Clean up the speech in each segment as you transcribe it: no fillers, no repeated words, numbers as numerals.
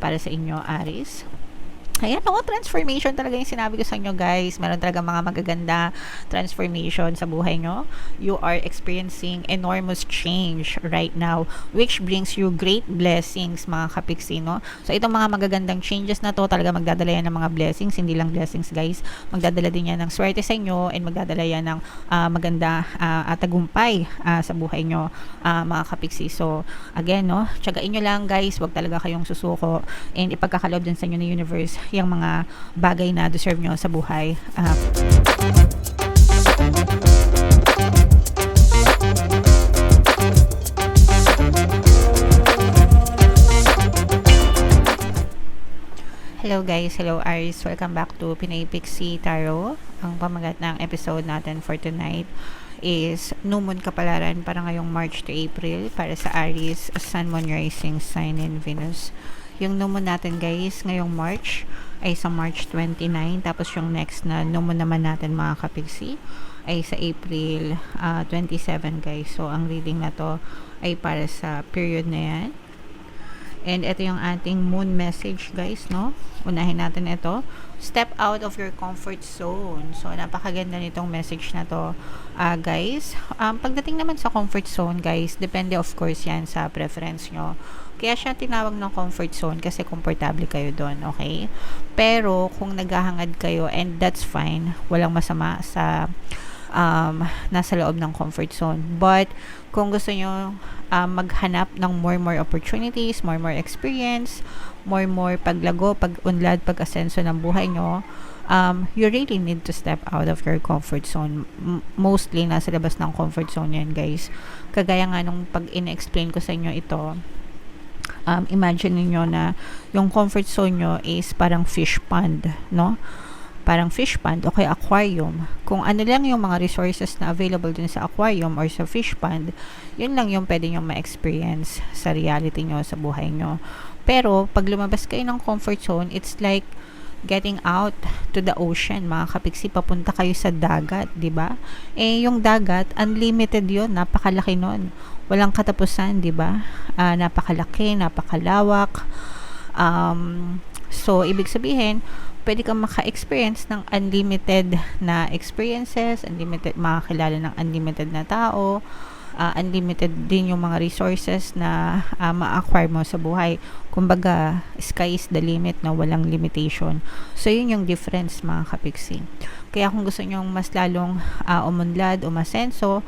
para sa inyo, Aries. Ayan, transformation talaga yung sinabi ko sa inyo, guys. Meron talaga mga magaganda transformation sa buhay nyo. You are experiencing enormous change right now, which brings you great blessings, mga kapiksi, no? So, itong mga magagandang changes na to, talaga magdadala yan ng mga blessings, hindi lang blessings, guys. Magdadala din yan ng swerte sa inyo, and magdadala yan ng maganda at tagumpay sa buhay nyo, mga kapiksi. So, again, no, tiyagain nyo lang, guys. Huwag talaga kayong susuko, and ipagkakalob din sa inyo ng universe yung mga bagay na deserve nyo sa buhay. Hello guys, hello Aries, welcome back to Pinay Pixie Tarot. Ang pamagat ng episode natin for tonight is New Moon Kapalaran para ngayong March to April para sa Aries, Sun, Moon, Rising, Sign, and Venus. Yung new moon natin, guys, ngayong March ay sa March 29. Tapos yung next na new moon naman natin, mga kapiksi, ay sa April 27, guys. So, ang reading na to ay para sa period na yan. And ito yung ating moon message, guys, no? Unahin natin ito. Step out of your comfort zone. So, napakaganda nitong message na to, guys. Pagdating naman sa comfort zone, guys, depende of course yan sa preference nyo. Kaya siya tinawag ng comfort zone kasi komportable kayo doon, okay? Pero, kung naghahangad kayo, and that's fine, walang masama sa nasa loob ng comfort zone. But, kung gusto nyo maghanap ng more opportunities, more experience, more paglago, pag-unlad, pag-asenso ng buhay nyo, you really need to step out of your comfort zone. Mostly, nasa labas ng comfort zone yan, guys. Kagaya nga nung pag in-explain ko sa inyo ito, imagine niyo na yung comfort zone nyo is parang fish pond, no? Parang fish pond o kaya aquarium. Kung ano lang yung mga resources na available dun sa aquarium or sa fish pond, yun lang yung pwede nyo ma-experience sa reality nyo, sa buhay nyo. Pero, pag lumabas kayo ng comfort zone, it's like getting out to the ocean, mga kapiksi, papunta kayo sa dagat, di ba? Eh, yung dagat, unlimited yun, napakalaki nun. Walang katapusan, di ba? Napakalaki, napakalawak. So, ibig sabihin, pwede kang maka-experience ng unlimited na experiences, unlimited, makakilala ng unlimited na tao, unlimited din yung mga resources na ma-acquire mo sa buhay. Kumbaga, sky is the limit, na walang limitation. So, yun yung difference, mga kapiksi. Kaya kung gusto nyo mas lalong umunlad, umasenso,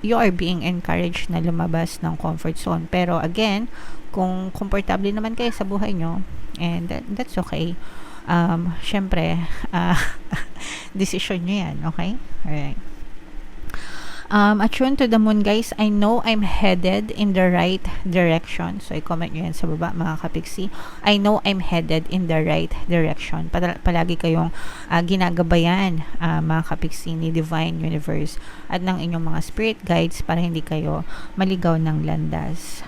you are being encouraged na lumabas ng comfort zone. Pero again, kung komportable naman kayo sa buhay nyo, and that's okay. Syempre, decision nyo yan, okay? Alright. Attune to the moon, guys. I know I'm headed in the right direction. So, i-comment nyo yan sa baba, mga kapiksi. I know I'm headed in the right direction. Palagi kayong ginagabayan, mga kapiksi, ni Divine Universe at ng inyong mga spirit guides para hindi kayo maligaw ng landas.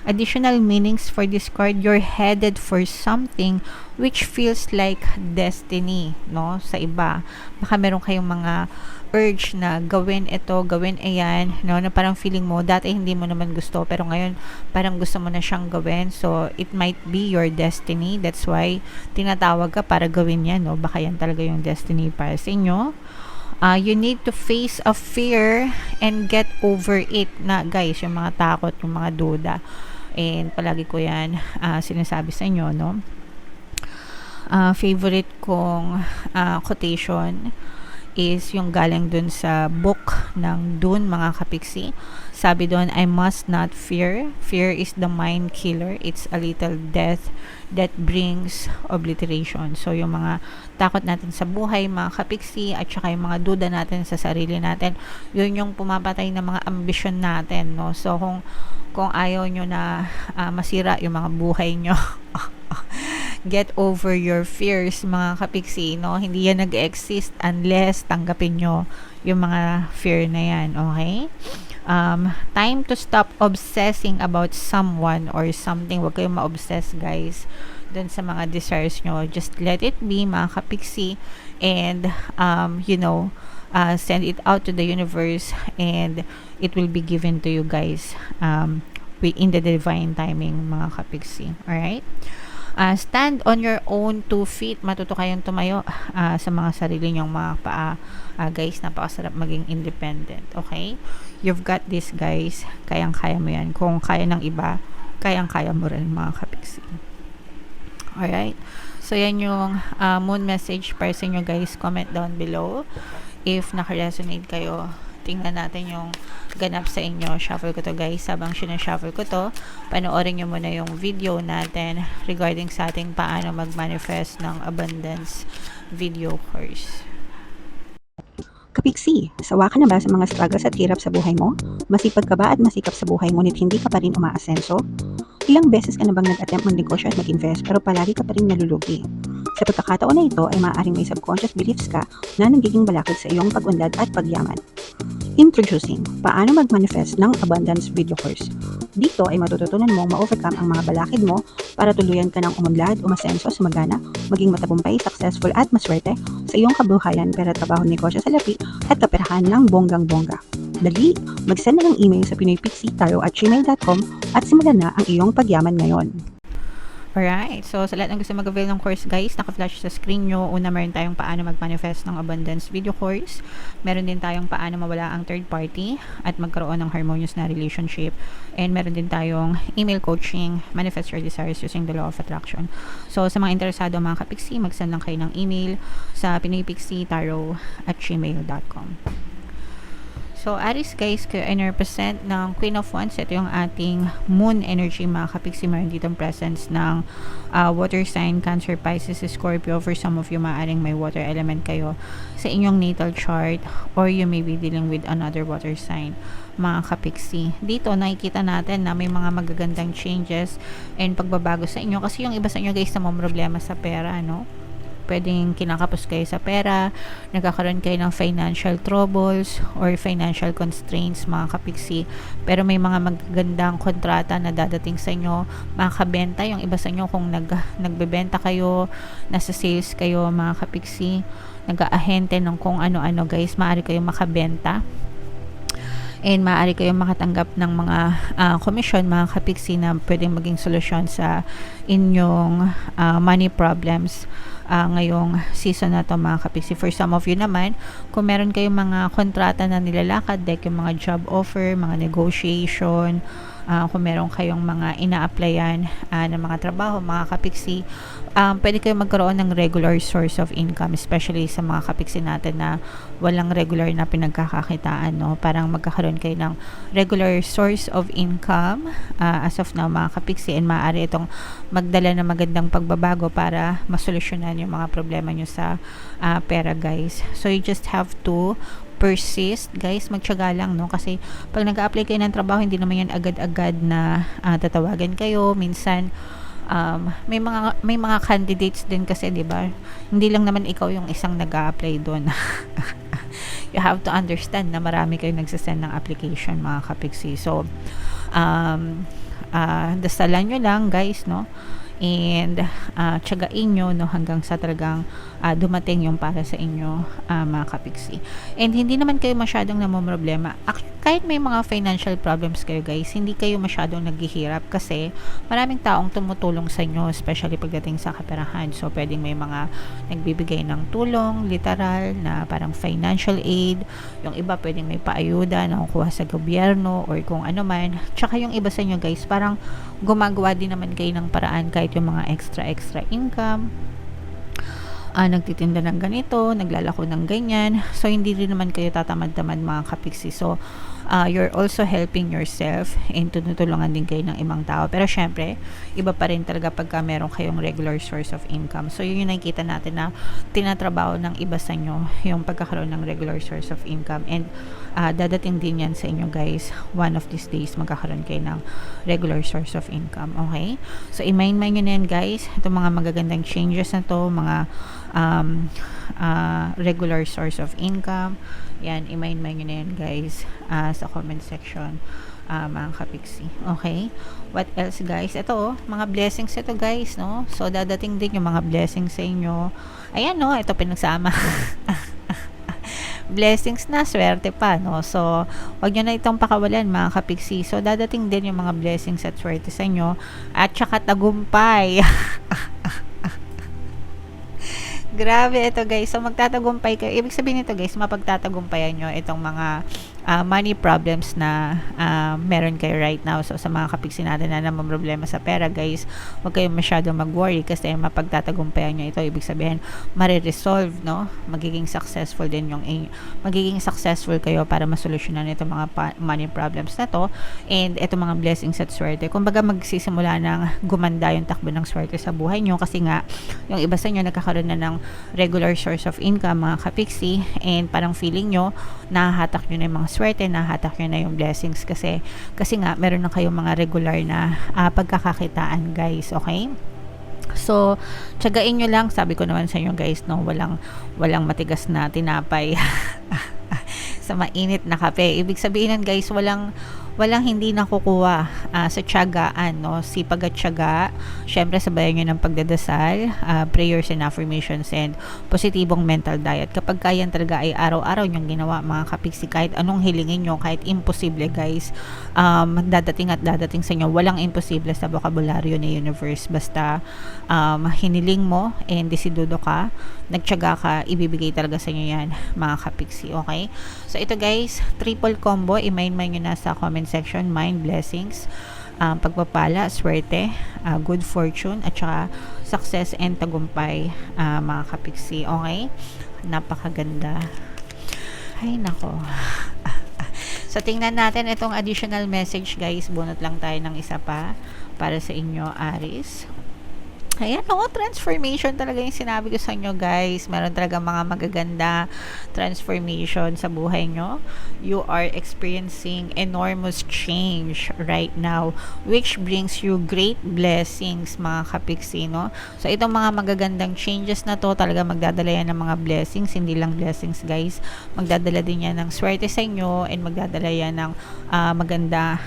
Additional meanings for this card: you're headed for something which feels like destiny, no? Sa iba, baka meron kayong mga urge na gawin ito, gawin ayan, no? Na parang feeling mo, dati hindi mo naman gusto, pero ngayon, parang gusto mo na siyang gawin. So, it might be your destiny. That's why, tinatawag ka para gawin yan, no? Baka yan talaga yung destiny para sa inyo. You need to face a fear and get over it, na guys, yung mga takot, yung mga duda. And palagi ko yan sinasabi sa inyo, no? Favorite kong quotation is yung galing dun sa book ng Dune, mga kapiksi. Sabi doon, I must not fear. Fear is the mind killer. It's a little death that brings obliteration. So, yung mga takot natin sa buhay, mga kapiksi, at saka yung mga duda natin sa sarili natin, yun yung pumapatay ng mga ambisyon natin, no? So, kung ayaw nyo na masira yung mga buhay nyo, get over your fears, mga kapiksi, no? Hindi yan nag-exist unless tanggapin nyo yung mga fear na yan, okay? Time to stop obsessing about someone or something. Huwag kayong ma-obsess, guys, dun sa mga desires nyo. Just let it be, mga kapiksi, and send it out to the universe, and it will be given to you, guys. in the divine timing, mga kapiksi. Alright? Stand on your own 2 feet. Matuto kayong tumayo sa mga sarili nyong mga paa. Guys, napakasarap maging independent. Okay? You've got this, guys. Kayang-kaya mo yan. Kung kaya ng iba, kayang-kaya mo rin, mga kapiksi. Alright? So, yan yung moon message para sa inyo, guys. Comment down below if naka-resonate kayo. Tingnan natin yung ganap sa inyo. Shuffle ko to, guys. Habang sinashuffle ko to, panoorin nyo muna yung video natin regarding sa ating paano mag-manifest ng abundance video course. Kapiksi, sawa ka na ba sa mga struggles at hirap sa buhay mo? Masipag ka ba at masikap sa buhay ngunit hindi ka pa rin umaasenso? Ilang beses ka na bang nag-attempt mag-negosyo at mag-invest pero palagi ka pa rin nalulugi? Sa pagkakataon na ito ay maaaring may subconscious beliefs ka na nagiging balakid sa iyong pag-unlad at pagyaman. Introducing, paano mag-manifest ng abundance video course. Dito ay matututunan mong ma-overcome ang mga balakid mo para tuluyan ka ng umunlad, umasenso, sumagana, maging matagumpay, successful at maswerte sa iyong kabuhayan, pera, trabaho, negosyo, salapi at kaperahan ng bonggang-bongga. Dali, mag-send na ng email sa pinoypixitarot@gmail.com at simulan na ang iyong pagyaman ngayon. Alright, so sa lahat ng gusto mag-avail ng course, guys, naka-flash sa screen nyo. Una, meron tayong paano mag-manifest ng abundance video course. Meron din tayong paano mawala ang third party at magkaroon ng harmonious na relationship. And meron din tayong email coaching, manifest your desires using the law of attraction. So sa mga interesado, mga kapiksi, mag-send lang kayo ng email sa pinoypixitarot@gmail.com. So, Aries, guys, kayo ay represent ng Queen of Wands. Ito yung ating moon energy, mga kapiksi. Meron ditong presence ng water sign, Cancer, Pisces, Scorpio. For some of you, maaaring may water element kayo sa inyong natal chart, or you may be dealing with another water sign, mga kapiksi. Dito, nakikita natin na may mga magagandang changes and pagbabago sa inyo. Kasi yung iba sa inyo, guys, na may problema sa pera, no? Pwedeng kinakapos kayo sa pera, nagkakaroon kayo ng financial troubles or financial constraints, mga kapiksi. Pero may mga magagandang kontrata na dadating sa inyo, makakabenta. Yung iba sa inyo, kung nagbebenta kayo, nasa sales kayo, mga kapiksi, nag-aahente ng kung ano-ano, guys, maaari kayong makabenta. And maaari kayong makatanggap ng mga commission, mga kapiksi, na pwedeng maging solusyon sa inyong money problems ngayong season na to, mga kapiksi. For some of you naman, kung meron kayong mga kontrata na nilalakad, like yung mga job offer, mga negotiation, kung meron kayong mga ina-applyan ng mga trabaho, mga kapiksi, pwede kayong magkaroon ng regular source of income, especially sa mga kapiksi natin na walang regular na pinagkakakitaan, no? Parang magkakaroon kayo ng regular source of income as of now, mga kapiksi, and maaari itong magdala ng magandang pagbabago para masolusyonan yung mga problema nyo sa pera, guys. So you just have to persist, guys. Magtiyaga lang, no? Kasi pag nag-a-apply kayo ng trabaho, hindi naman yan agad-agad na tatawagan kayo. Minsan may mga candidates din kasi, 'di ba? Hindi lang naman ikaw yung isang nag-a-apply doon. You have to understand na marami kayong nagsasend ng application, mga kapiksi. So dasalan nyo lang, guys, no? And tiyagain nyo, no, hanggang sa talagang dumating yung para sa inyo, mga kapiksi. And hindi naman kayo masyadong namomroblema. Kahit may mga financial problems kayo, guys, hindi kayo masyadong naghihirap kasi maraming taong tumutulong sa inyo, especially pagdating sa kaperahan. So pwedeng may mga nagbibigay ng tulong, literal, na parang financial aid. Yung iba pwedeng may paayuda na kukuha sa gobyerno or kung ano man. Tsaka yung iba sa inyo, guys, parang gumagawa din naman kayo ng paraan, kahit yung mga extra income, nagtitinda ng ganito, naglalako ng ganyan. So hindi rin naman kayo tatamad-tamad, mga kapiksi. So you're also helping yourself and tinutulungan din kayo ng ibang tao. Pero syempre, iba pa rin talaga pagka meron kayong regular source of income. So yun yung nakikita natin na tinatrabaho ng iba sa inyo, yung pagkakaroon ng regular source of income. And dadating din yan sa inyo, guys. One of these days, magkakaroon kayo ng regular source of income. Okay? So i-mind-mind nyo na yan, guys. Itong mga magagandang changes na to, mga regular source of income. Yan, i-mind-mind nyo na yan, guys, sa comment section, mga kapiksi. Okay? What else, guys? Ito, mga blessings ito, guys, no? So, dadating din yung mga blessings sa inyo. Ayan, no? Ito pinagsama. blessings na, swerte pa, no? So, wag nyo na itong pakawalan, mga kapiksi. So, dadating din yung mga blessings at swerte sa inyo, at saka tagumpay. Grabe ito guys. So magtatagumpay kayo. Ibig sabihin nito guys, mapagtatagumpayan nyo itong mga money problems na meron kayo right now. So sa mga kapiksi natin na naman problema sa pera guys, huwag kayong masyadong mag-worry kasi mapagtatagumpayan nyo ito. Ibig sabihin, mariresolve, no? Magiging successful din magiging successful kayo para masolusyonan itong mga money problems na to, and itong mga blessings at swerte. Kumbaga magsisimula ng gumanda yung takbo ng swerte sa buhay nyo kasi nga, yung iba sa inyo nagkakaroon na ng regular source of income, mga kapiksi, and parang feeling nyo nahahatak nyo na yung mga swerte, nahahatak nyo na yung blessings kasi nga meron na kayong mga regular na pagkakakitaan guys, okay? So, tiyagain nyo lang, sabi ko naman sa inyo guys, no, walang matigas na tinapay sa mainit na kape. Ibig sabihin nun guys, walang hindi nakukuha sa tiyagaan, no? Sipag at tiyaga. Syempre sabayan nyo ng pagdadasal, prayers and affirmations, and positibong mental diet. Kapag kaya talaga ay araw-araw nyong ginawa, mga kapiksi, kahit anong hilingin nyo, kahit imposible guys, dadating sa inyo. Walang imposible sa bokabularyo ni universe. Basta hiniling mo and desidudo ka, nagtiyaga ka, ibibigay talaga sa inyo yan, mga kapiksi, okay? So ito guys, triple combo, i-main nyo na sa comment section, mind, blessings, pagpapala, swerte, good fortune, at saka success and tagumpay, mga kapiksi, okay? Napakaganda. Ay nako. So tingnan natin itong additional message guys, bunot lang tayo ng isa pa para sa inyo, Aries. Ayan, transformation talaga yung sinabi ko sa inyo guys. Meron talaga mga magaganda transformation sa buhay nyo. You are experiencing enormous change right now, which brings you great blessings, mga kapiksi, no? So itong mga magagandang changes na to, talaga magdadala yan ng mga blessings, hindi lang blessings guys, magdadala din yan ng swerte sa inyo, and magdadala yan ng maganda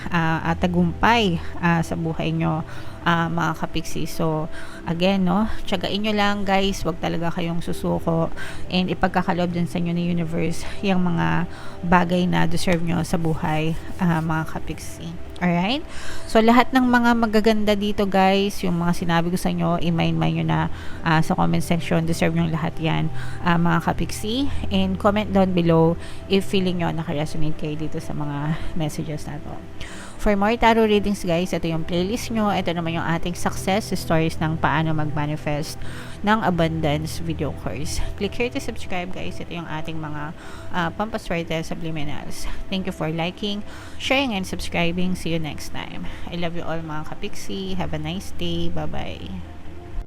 tagumpay sa buhay nyo, mga kapiksi. So again, no, tiyagain nyo lang guys, wag talaga kayong susuko, and ipagkakalob din sa inyo ni universe yung mga bagay na deserve nyo sa buhay, mga kapiksi. Alright? So lahat ng mga magaganda dito guys, yung mga sinabi ko sa inyo, i-mind nyo na sa comment section. Deserve nyo lahat yan, mga kapiksi, and comment down below if feeling nyo nakaresonate kayo dito sa mga messages na to. For more tarot readings guys, ito yung playlist nyo. Ito naman yung ating success stories ng paano mag-manifest ng abundance video course. Click here to subscribe guys. Ito yung ating mga pampaswerte subliminals. Thank you for liking, sharing, and subscribing. See you next time. I love you all, mga kapiksi. Have a nice day. Bye-bye.